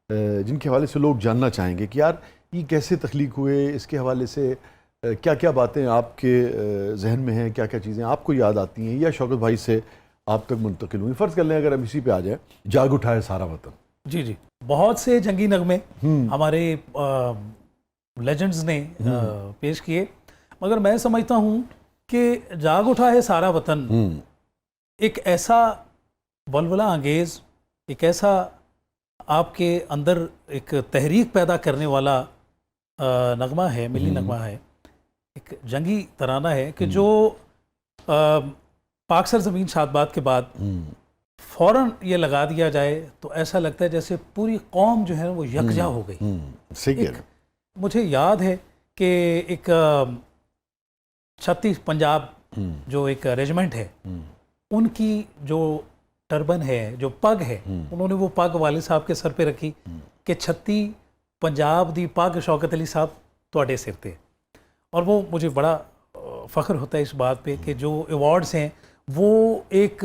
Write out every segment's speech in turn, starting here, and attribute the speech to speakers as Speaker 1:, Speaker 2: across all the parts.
Speaker 1: جن کے حوالے سے لوگ جاننا چاہیں گے کہ یار یہ کیسے تخلیق ہوئے، اس کے حوالے سے کیا کیا باتیں آپ کے ذہن میں ہیں، کیا کیا چیزیں آپ کو یاد آتی ہیں یا شوکت بھائی سے آپ تک منتقل ہوئی؟ فرض کر لیں اگر ہم اسی پہ آ جائیں، جاگ اٹھائے سارا وطن۔
Speaker 2: جی جی، بہت سے جنگی نغمے ہمارے لیجنڈز نے پیش کیے، مگر میں سمجھتا ہوں کہ جاگ اٹھا ہے سارا وطن ایک ایسا ولولہ انگیز، ایک ایسا آپ کے اندر ایک تحریک پیدا کرنے والا نغمہ ہے، ملی نغمہ ہے، ایک جنگی ترانہ ہے کہ جو پاک سرزمین شادباد کے بعد فوراً یہ لگا دیا جائے تو ایسا لگتا ہے جیسے پوری قوم جو ہے وہ یکجا ہو گئی۔
Speaker 1: صحیح ہے۔
Speaker 2: مجھے یاد ہے کہ ایک 36 پنجاب جو ایک ریجمنٹ ہے، ان کی جو ٹربن ہے، جو پگ ہے، انہوں نے وہ پگ والد صاحب کے سر پہ رکھی کہ 36 پنجاب دی پگ شوکت علی صاحب تواڈے سر تے۔ اور وہ مجھے بڑا فخر ہوتا ہے اس بات پہ کہ جو ایوارڈز ہیں وہ ایک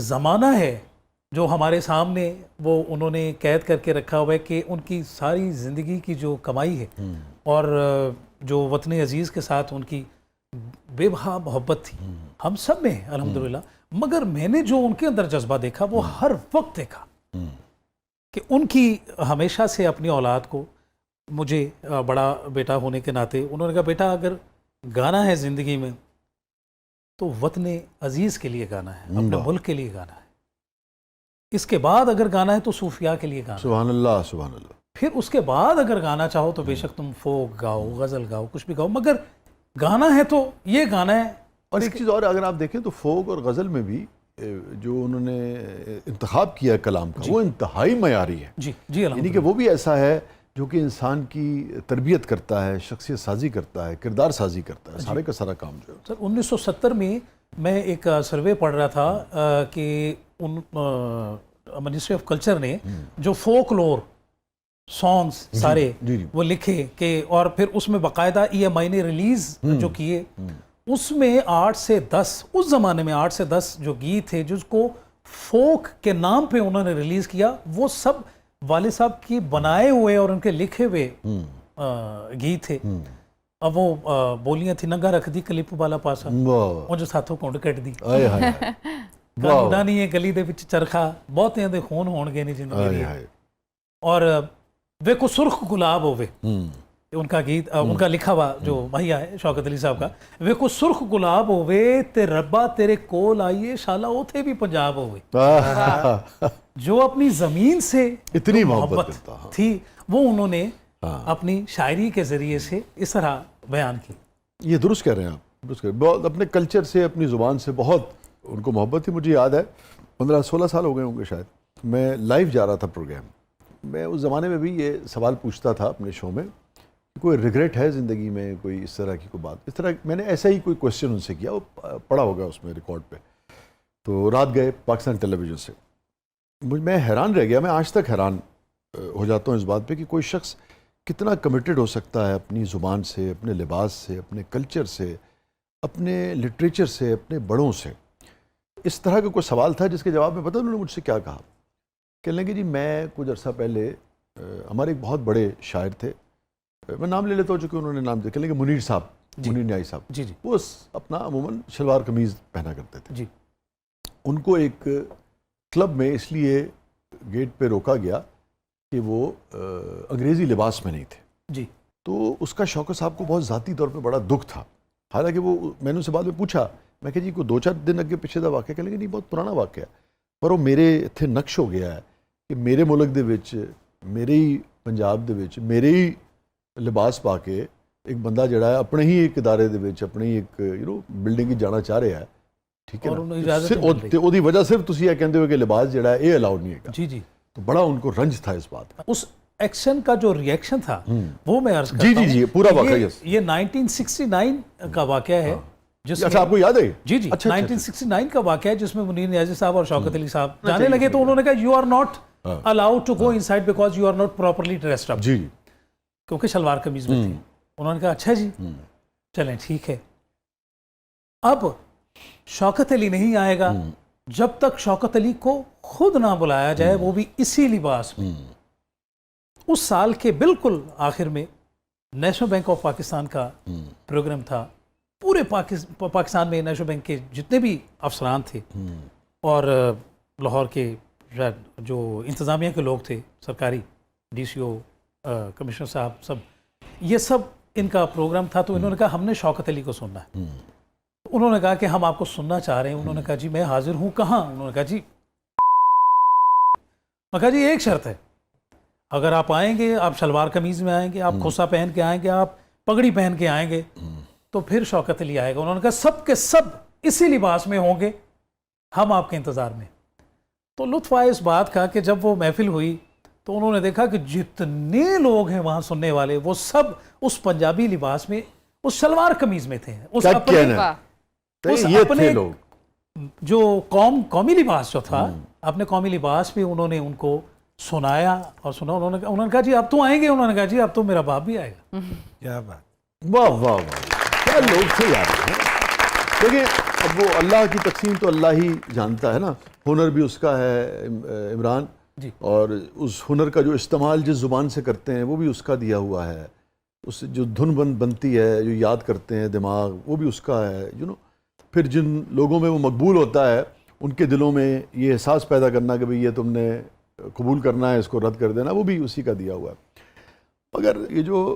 Speaker 2: زمانہ ہے جو ہمارے سامنے وہ انہوں نے قید کر کے رکھا ہوا ہے کہ ان کی ساری زندگی کی جو کمائی ہے اور جو وطن عزیز کے ساتھ ان کی بے بہا محبت تھی، ہم سب میں ہے الحمدللہ، مگر میں نے جو ان کے اندر جذبہ دیکھا وہ ہر وقت دیکھا کہ ان کی ہمیشہ سے اپنی اولاد کو، مجھے بڑا بیٹا ہونے کے ناطے انہوں نے کہا بیٹا اگر گانا ہے زندگی میں تو وطن عزیز کے لیے گانا ہے، اپنے ملک کے لیے گانا ہے، اس کے بعد اگر گانا ہے تو صوفیاء کے لیے گانا ہے،
Speaker 1: سبحان اللہ سبحان اللہ،
Speaker 2: پھر اس کے بعد اگر گانا چاہو تو بے شک تم فوک گاؤ، غزل گاؤ، کچھ بھی گاؤ، مگر گانا ہے تو یہ گانا ہے۔
Speaker 1: اور ایک چیز اور اگر آپ دیکھیں تو فوک اور غزل میں بھی جو انہوں نے انتخاب کیا کلام کا وہ انتہائی معیاری ہے،
Speaker 2: جی جی،
Speaker 1: یعنی کہ وہ بھی ایسا ہے جو کہ انسان کی تربیت کرتا ہے، شخصیت سازی کرتا ہے، کردار سازی کرتا ہے، سارے کا سارا کام جو ہے۔
Speaker 2: سر 1970 میں میں ایک سروے پڑھ رہا تھا کہ منسٹری آف کلچر نے جو فوک لور سانگز سارے وہ لکھے کہ، اور پھر اس میں باقاعدہ EMI نے ریلیز جو کیے، اس میں 8 سے 10 اس زمانے میں 8 سے 10 جو گیت تھے جس کو فوک کے نام پہ انہوں نے ریلیز کیا، وہ سب والد صاحب کی بنائے ہوئے اور ان کے لکھے ہوئے گیت تھے۔ اب وہ بولیاں تھی ننگا رکھ دی کلپ والا پاسا، وہ جو ساتھوں کونڈ کٹ دی، کانڈا نہیں ہے گلی دے وچ چرخا، بہتیاں دے خون ہون گے نہیں زندگی دی، اور ویکو سرخ گلاب ہوئے، ان کا گیت، ان کا لکھا ہوا جو بھائیا ہے شوکت علی صاحب کا، ویکو سرخ گلاب ہوئے تے ربا تیرے کول آئیے شالا اوتھے بھی پنجاب ہوئے۔ جو اپنی زمین سے
Speaker 1: اتنی محبت
Speaker 2: تھی وہ انہوں نے اپنی شاعری کے ذریعے سے اس طرح بیان کی۔
Speaker 1: یہ درست کہہ رہے ہیں آپ، درست کہہ رہے ہیں، بہت اپنے کلچر سے، اپنی زبان سے بہت ان کو محبت تھی۔ مجھے یاد ہے 15-16 سال ہو گئے ہوں گے شاید، میں لائیو جا رہا تھا پروگرام، میں اس زمانے میں بھی یہ سوال پوچھتا تھا اپنے شو میں، کوئی ریگریٹ ہے زندگی میں، کوئی اس طرح کی کوئی بات، اس طرح میں نے ایسا ہی کوئی کوشچن ان سے کیا، وہ پڑا ہوگا اس میں ریکارڈ پہ۔ تو رات گئے پاکستان ٹیلی ویژن سے، میں حیران رہ گیا، میں آج تک حیران ہو جاتا ہوں اس بات پہ کہ کوئی شخص کتنا کمیٹڈ ہو سکتا ہے اپنی زبان سے، اپنے لباس سے، اپنے کلچر سے، اپنے لٹریچر سے، اپنے بڑوں سے۔ اس طرح کا کوئی سوال تھا جس کے جواب میں پتہ انہوں نے مجھ سے کیا کہا، کہنے لگے جی میں کچھ عرصہ پہلے، ہمارے ایک بہت بڑے شاعر تھے، میں نام لے لیتا ہوں چونکہ انہوں نے نام دیا، کہنے لگے منیر صاحب، منیر نیائی صاحب،
Speaker 2: جی جی،
Speaker 1: وہ اپنا عموماً شلوار قمیض پہنا کرتے تھے،
Speaker 2: جی،
Speaker 1: ان کو ایک کلب میں اس لیے گیٹ پہ روکا گیا کہ وہ انگریزی لباس میں نہیں تھے،
Speaker 2: جی،
Speaker 1: تو اس کا شوکت صاحب کو بہت ذاتی طور پہ بڑا دکھ تھا، حالانکہ وہ، میں نے ان سے بعد میں پوچھا، میں کہ جی کوئی 2-4 دن اگے پیچھے دا واقعہ، کہ نہیں بہت پرانا واقعہ ہے، پر وہ میرے اتنے نقش ہو گیا ہے کہ میرے ملک دے وچ، میرے ہی پنجاب دے وچ، میرے ہی لباس پا کے ایک بندہ جڑا ہے اپنے ہی ایک ادارے دے وچ، اپنے ہی ایک بلڈنگ جانا چاہ رہا ہے، ٹھیک ہے نا، وہ دی وجہ صرف تسی یہ کہندے ہو کہ لباس جڑا ہے یہ الاؤڈ نہیں ہے،
Speaker 2: جی جی،
Speaker 1: تو بڑا ان کو رنج تھا اس بات کا۔
Speaker 2: اس ایکشن کا جو ری ایکشن تھا وہ میں عرض کرتا
Speaker 1: جی
Speaker 2: ہوں،
Speaker 1: جی جی پورا واقعہ،
Speaker 2: یہ 1969 کا واقعہ ہے، جس
Speaker 1: اچھا آپ کو یاد ہے؟
Speaker 2: جی جی 1969 کا واقعہ ہے جس میں منیر نیازی صاحب اور شوکت علی صاحب جانے لگے تو انہوں نے کہا you are not allowed to go inside because you are not properly dressed up,
Speaker 1: جی،
Speaker 2: کیونکہ شلوار قمیض میں تھی۔ انہوں نے کہا اچھا جی چلیں ٹھیک ہے، اب شوکت علی نہیں آئے گا، جب تک شوکت علی کو خود نہ بلایا جائے وہ بھی اسی لباس میں. اس سال کے بالکل آخر میں نیشنل بینک آف پاکستان کا پروگرام تھا. پورے پاکستان میں نیشنل بینک کے جتنے بھی افسران تھے اور لاہور کے جو انتظامیہ کے لوگ تھے, سرکاری ڈی سی او, کمشنر صاحب, سب یہ سب ان کا پروگرام تھا. تو انہوں نے کہا ہم نے شوکت علی کو سننا ہے. انہوں نے کہا کہ ہم آپ کو سننا چاہ رہے ہیں. انہوں نے کہا جی میں حاضر ہوں. کہاں؟ انہوں نے کہا جی, میں کہا جی ایک شرط ہے, اگر آپ آئیں گے, آپ شلوار قمیض میں آئیں گے, آپ کھوسا پہن کے آئیں گے, آپ پگڑی پہن کے آئیں گے, تو پھر شوکت علی آئے گا. انہوں نے کہا سب کے سب اسی لباس میں ہوں گے, ہم آپ کے انتظار میں. تو لطف آیا اس بات کا کہ جب وہ محفل ہوئی تو انہوں نے دیکھا کہ جتنے لوگ ہیں وہاں سننے والے وہ سب اس پنجابی لباس میں, اس شلوار قمیض میں تھے. اس اپنے جو قومی لباس جو تھا, اپنے قومی لباس پہ انہوں نے ان کو سنایا اور سنا. انہوں نے کہا جی اب تو آئیں گے. انہوں نے کہا جی اب تو میرا باپ بھی آئے گا.
Speaker 1: کیا بات, واہ واہ واہ, کیا لوگ تھے یار. دیکھیں اب وہ اللہ کی تقسیم تو اللہ ہی جانتا ہے نا. ہنر بھی اس کا ہے عمران
Speaker 2: جی,
Speaker 1: اور اس ہنر کا جو استعمال جس زبان سے کرتے ہیں وہ بھی اس کا دیا ہوا ہے. اس جو دھن بنتی ہے, جو یاد کرتے ہیں دماغ, وہ بھی اس کا ہے. پھر جن لوگوں میں وہ مقبول ہوتا ہے ان کے دلوں میں یہ احساس پیدا کرنا کہ بھئی یہ تم نے قبول کرنا ہے, اس کو رد کر دینا, وہ بھی اسی کا دیا ہوا ہے. مگر یہ جو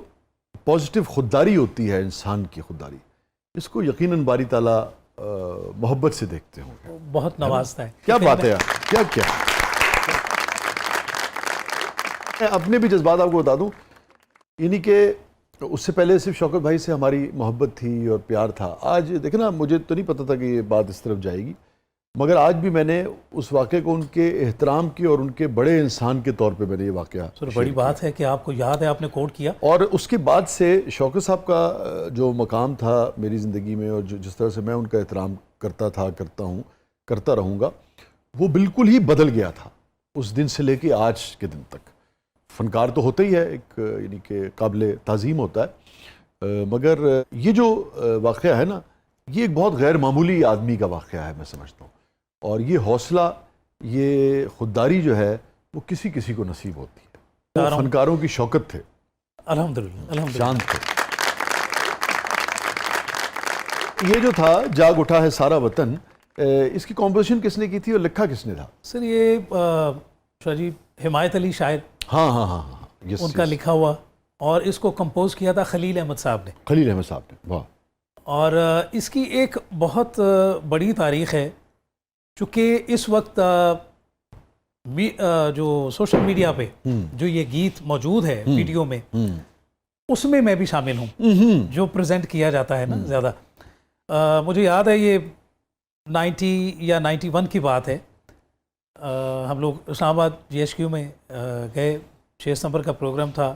Speaker 1: پازیٹیو خودداری ہوتی ہے, انسان کی خودداری, اس کو یقیناً باری تعالیٰ محبت سے دیکھتے ہوں گے.
Speaker 2: بہت نوازتا ہے.
Speaker 1: کیا بات ہے یار, کیا کیا. میں اپنے بھی جذبات آپ کو بتا دوں, یعنی کہ اس سے پہلے صرف شوکت بھائی سے ہماری محبت تھی اور پیار تھا. آج دیکھیں نا, مجھے تو نہیں پتا تھا کہ یہ بات اس طرف جائے گی, مگر آج بھی میں نے اس واقعے کو ان کے احترام کی اور ان کے بڑے انسان کے طور پہ میں نے یہ واقعہ.
Speaker 2: سر بڑی بات ہے کہ آپ کو یاد ہے, آپ نے کوٹ کیا.
Speaker 1: اور اس کے بعد سے شوکت صاحب کا جو مقام تھا میری زندگی میں, اور جس طرح سے میں ان کا احترام کرتا تھا, کرتا ہوں, کرتا رہوں گا, وہ بالکل ہی بدل گیا تھا اس دن سے لے کے آج کے دن تک. فنکار تو ہوتا ہی ہے ایک, یعنی کہ قابل تعظیم ہوتا ہے, مگر یہ جو واقعہ ہے نا, یہ ایک بہت غیر معمولی آدمی کا واقعہ ہے میں سمجھتا ہوں. اور یہ حوصلہ, یہ خودداری جو ہے وہ کسی کسی کو نصیب ہوتی ہے. وہ فنکاروں کی شوکت تھے,
Speaker 2: الحمدللہ
Speaker 1: شان تھے. یہ جو تھا جاگ اٹھا ہے سارا وطن, اس کی کمپوزیشن کس نے کی تھی اور لکھا کس نے تھا؟
Speaker 2: سر یہ شاہ جی حمایت علی شاعر,
Speaker 1: ہاں ہاں ہاں ہاں,
Speaker 2: ان کا لکھا ہوا, اور اس کو کمپوز کیا تھا خلیل احمد صاحب نے.
Speaker 1: خلیل احمد صاحب نے, واہ.
Speaker 2: اور اس کی ایک بہت بڑی تاریخ ہے, چونکہ اس وقت جو سوشل میڈیا پہ جو یہ گیت موجود ہے ویڈیو میں, اس میں میں بھی شامل ہوں, جو پریزنٹ کیا جاتا ہے نا زیادہ. مجھے یاد ہے یہ 90 یا 91 کی بات ہے. ہم لوگ اسلام آباد جی ایچ کیو میں گئے, 6 ستمبر کا پروگرام تھا.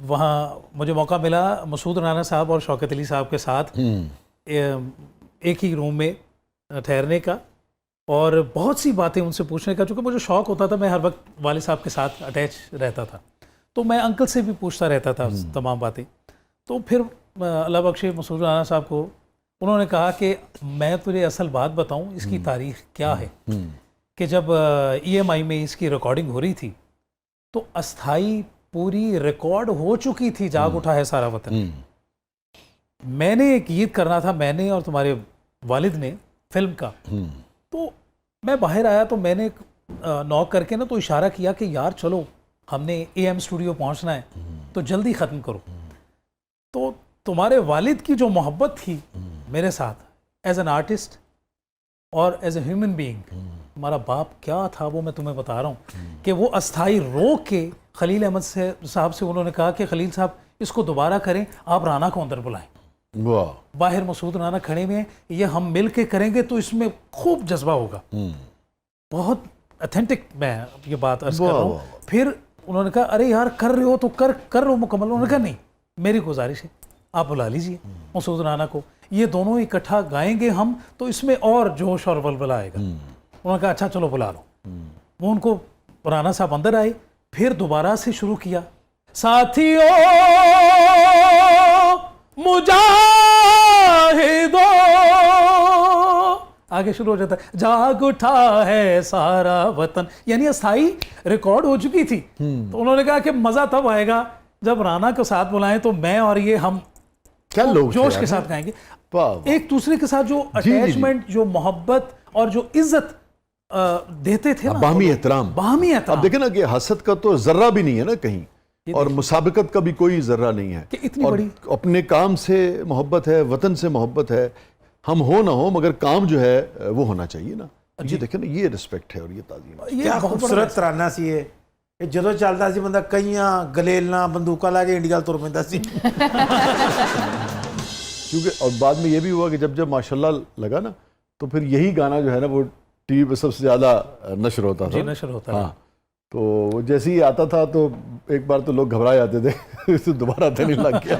Speaker 2: وہاں مجھے موقع ملا مسعود رانا صاحب اور شوکت علی صاحب کے ساتھ ایک ہی روم میں ٹھہرنے کا, اور بہت سی باتیں ان سے پوچھنے کا. چونکہ مجھے شوق ہوتا تھا, میں ہر وقت والد صاحب کے ساتھ اٹیچ رہتا تھا, تو میں انکل سے بھی پوچھتا رہتا تھا تمام باتیں. تو پھر اللہ بخشے مسعود رانا صاحب کو انہوں نے کہا کہ میں تجھے اصل بات بتاؤں, اس کی تاریخ کیا ہے, کہ جب ای ایم آئی میں اس کی ریکارڈنگ ہو رہی تھی تو استھائی پوری ریکارڈ ہو چکی تھی جاگ اٹھا ہے سارا وطن. میں نے ایک گیت کرنا تھا, میں نے اور تمہارے والد نے, فلم کا. تو میں باہر آیا تو میں نے نوک کر کے نا تو اشارہ کیا کہ یار چلو ہم نے اے ایم اسٹوڈیو پہنچنا ہے تو جلدی ختم کرو. تو تمہارے والد کی جو محبت تھی میرے ساتھ ایز این آرٹسٹ اور ایز اے ہیومن بینگ, ہمارا باپ کیا تھا وہ میں تمہیں بتا رہا ہوں, کہ وہ استھائی روک کے خلیل احمد صاحب سے انہوں نے کہا کہ خلیل صاحب اس کو دوبارہ کریں, آپ رانا کو اندر بلائیں. باہر مسعود رانا کھڑے ہوئے ہیں, یہ ہم مل کے کریں گے تو اس میں خوب جذبہ ہوگا. بہت اتھینٹک میں یہ بات عرض کر رہا ہوں. پھر انہوں نے کہا ارے یار کر رہے ہو تو کر رہے ہو مکمل. انہوں نے کہا نہیں, میری گزارش ہے آپ بلا لیجئے مسعود رانا کو, یہ دونوں اکٹھا گائیں گے ہم تو اس میں اور جوش اور ولولہ آئے گا. انہوں نے کہا اچھا چلو بلا لو. وہ ان کو رانا صاحب اندر آئے, پھر دوبارہ سے شروع کیا, ساتھیو مجاہدو آگے شروع ہو جاتا ہے جاگ اٹھا ہے سارا وطن، یعنی استھائی ریکارڈ ہو چکی تھی. تو انہوں نے کہا کہ مزہ تب آئے گا جب رانا کو ساتھ بلائیں تو میں اور یہ ہم
Speaker 1: کیا لوگ
Speaker 2: جوش کے ساتھ گائیں گے.
Speaker 1: واہ
Speaker 2: ایک دوسرے کے ساتھ جو اٹیچمنٹ، جو محبت اور جو عزت دیتے تھے نا،
Speaker 1: باہمی احترام.
Speaker 2: باہمی احترام.
Speaker 1: اب دیکھیں نا کہ حسد کا تو ذرہ بھی نہیں ہے نا کہیں، اور مسابقت کا بھی کوئی ذرہ نہیں ہے،
Speaker 2: کہ اتنی
Speaker 1: اور
Speaker 2: بڑی
Speaker 1: اپنے کام سے محبت ہے، وطن سے محبت ہے. ہم ہو نہ ہو مگر کام جو ہے وہ ہونا چاہیے نا. یہ دیکھیں نا، یہ رسپیکٹ ہے اور یہ تعظیم ہے.
Speaker 2: یہ
Speaker 3: کیا
Speaker 2: بہت بڑا
Speaker 3: خوبصورت ترانہ سی ہے کہ جدو ਚੱਲਦਾ ਸੀ ਬੰਦਾ ਕਈਆਂ ਗਲੇਲਾਂ ਬੰਦੂਕਾਂ ਲਾ ਕੇ ਇੰਡੀਆ ਤੁਰ ਪੈਂਦਾ ਸੀ.
Speaker 1: کیونکہ اور بعد میں یہ بھی ہوا کہ جب جب ماشاءاللہ لگا نا تو پھر یہی گانا جو ہے نا وہ ٹی وی پہ سب سے زیادہ نشر ہوتا تھا.
Speaker 2: جی نشر ہوتا ہے.
Speaker 1: ہاں تو وہ جیسے ہی آتا تھا تو ایک بار تو لوگ گھبرا جاتے تھے، دوبارہ آتے نہیں لگ گیا.